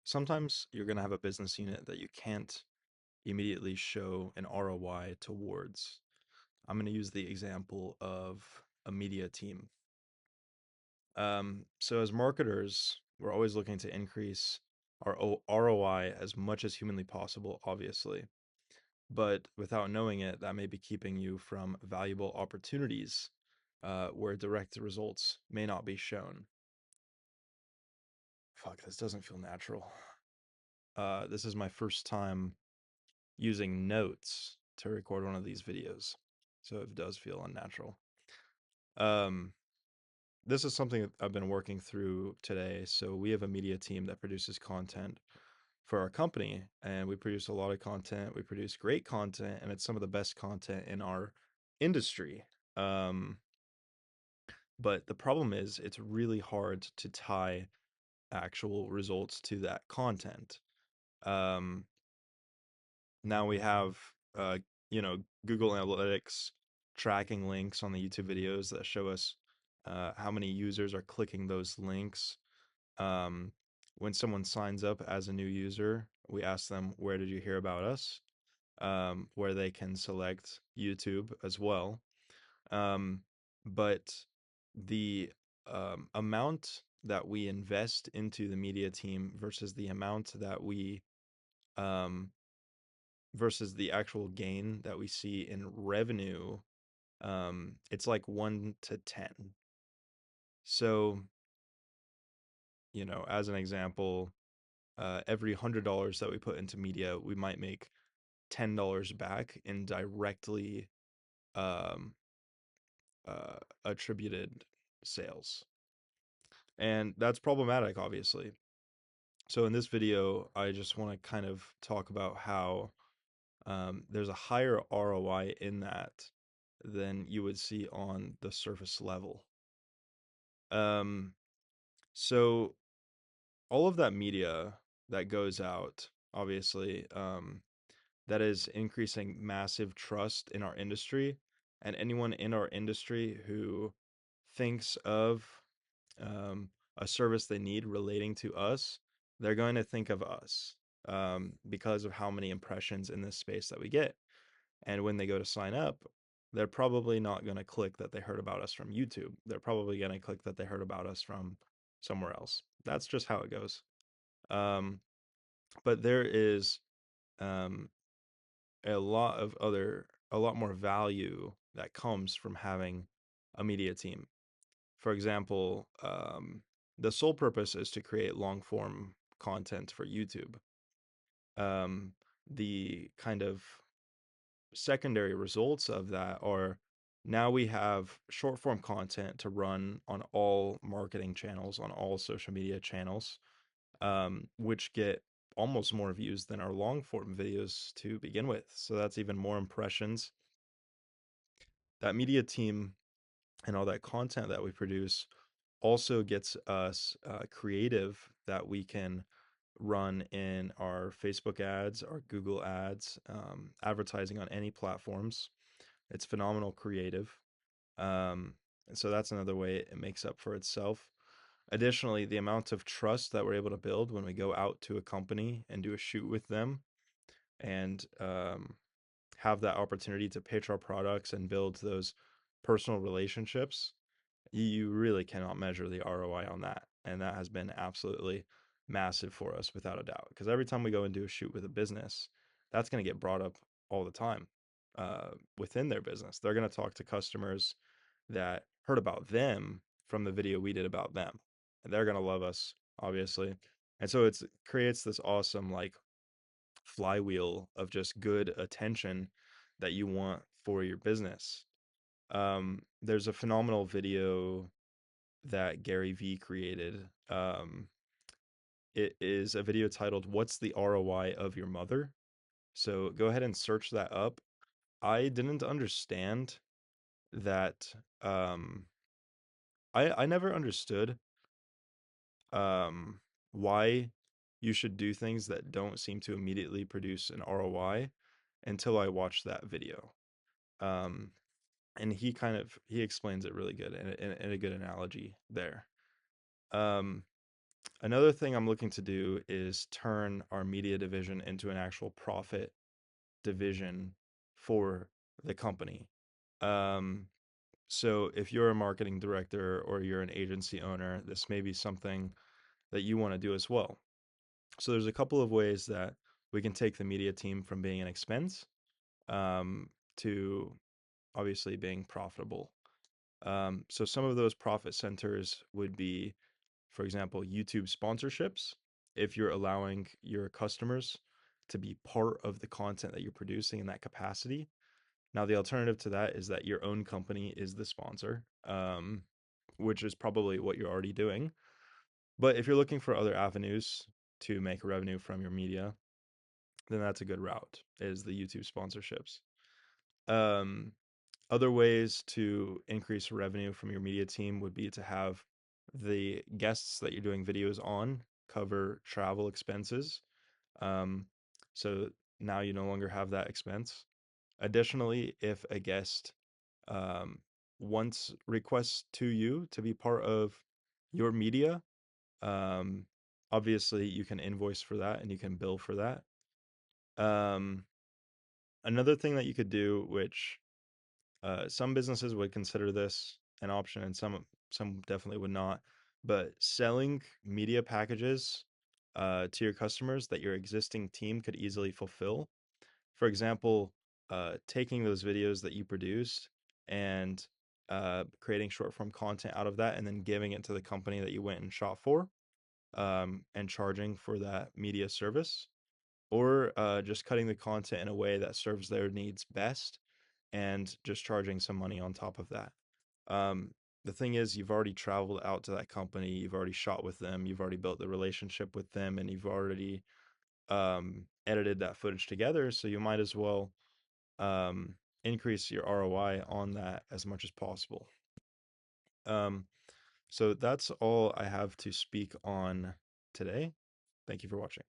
sometimes you're going to have a business unit that you can't immediately show an ROI towards. I'm going to use the example of a media team. So as marketers, we're always looking to increase our ROI as much as humanly possible, obviously. But without knowing it, that may be keeping you from valuable opportunities where direct results may not be shown. Fuck, this doesn't feel natural. This is my first time using notes to record one of these videos, so it does feel unnatural. Um, this is something that I've been working through today. So we have a media team that produces content for our company, and we produce a lot of content. We produce great content, and it's some of the best content in our industry. Um, but the problem is, it's really hard to tie actual results to that content. Um, Now we have, uh, Google Analytics tracking links on the YouTube videos that show us how many users are clicking those links. Um, when someone signs up as a new user, we ask them, where did you hear about us? Where they can select YouTube as well. Um, but the amount that we invest into the media team versus the amount that we um, versus the actual gain that we see in revenue, it's like 1 to 10. So, as an example, every $100 that we put into media, we might make $10 back in directly um, attributed sales. And that's problematic, obviously. So in this video, I just want to kind of talk about how there's a higher ROI in that than you would see on the surface level. Um, so all of that media that goes out, obviously, that is increasing massive trust in our industry, and anyone in our industry who thinks of a service they need relating to us, they're going to think of us because of how many impressions in this space that we get. And when they go to sign up, they're probably not going to click that they heard about us from YouTube. They're probably going to click that they heard about us from somewhere else. That's just how it goes. Um, but there is um, a lot more value that comes from having a media team. For example, the sole purpose is to create long form content for YouTube. Um, the kind of secondary results of that are now we have short form content to run on all marketing channels, on all social media channels, which get almost more views than our long form videos to begin with. So that's even more impressions. That media team and all that content that we produce also gets us creative that we can run in our Facebook ads, our Google ads, advertising on any platforms. It's phenomenal creative. And so that's another way it makes up for itself. Additionally, the amount of trust that we're able to build when we go out to a company and do a shoot with them and have that opportunity to pitch our products and build those personal relationships, you really cannot measure the ROI on that. And that has been absolutely massive for us without a doubt. Because every time we go and do a shoot with a business, that's going to get brought up all the time within their business. They're going to talk to customers that heard about them from the video we did about them. And they're going to love us, obviously. And so it creates this awesome like flywheel of just good attention that you want for your business. There's a phenomenal video that Gary Vee created. It is a video titled "What's the ROI of Your Mother?" So go ahead and search that up. I didn't understand that. I never understood um, why you should do things that don't seem to immediately produce an ROI until I watched that video. Um, and he explains it really good and a good analogy there. Um, Another thing I'm looking to do is turn our media division into an actual profit division for the company. Um, so if you're a marketing director or you're an agency owner, this may be something that you want to do as well. So there's a couple of ways that we can take the media team from being an expense to obviously being profitable. So some of those profit centers would be, for example, YouTube sponsorships. If you're allowing your customers to be part of the content that you're producing in that capacity. Now, the alternative to that is that your own company is the sponsor, which is probably what you're already doing. But if you're looking for other avenues to make revenue from your media, then that's a good route, is the YouTube sponsorships. Um, Other ways to increase revenue from your media team would be to have the guests that you're doing videos on cover travel expenses. Um, so now you no longer have that expense. Additionally, if a guest um, wants requests to you to be part of your media, um, obviously you can invoice for that and you can bill for that. Um, Another thing that you could do, which some businesses would consider this an option, and some definitely would not. But selling media packages to your customers that your existing team could easily fulfill. For example, taking those videos that you produced and creating short form content out of that, and then giving it to the company that you went and shot for, and charging for that media service, or just cutting the content in a way that serves their needs best and just charging some money on top of that. Um, the thing is, you've already traveled out to that company, you've already shot with them, you've already built the relationship with them, and you've already edited that footage together. So you might as well increase your ROI on that as much as possible. Um, so that's all I have to speak on today. Thank you for watching.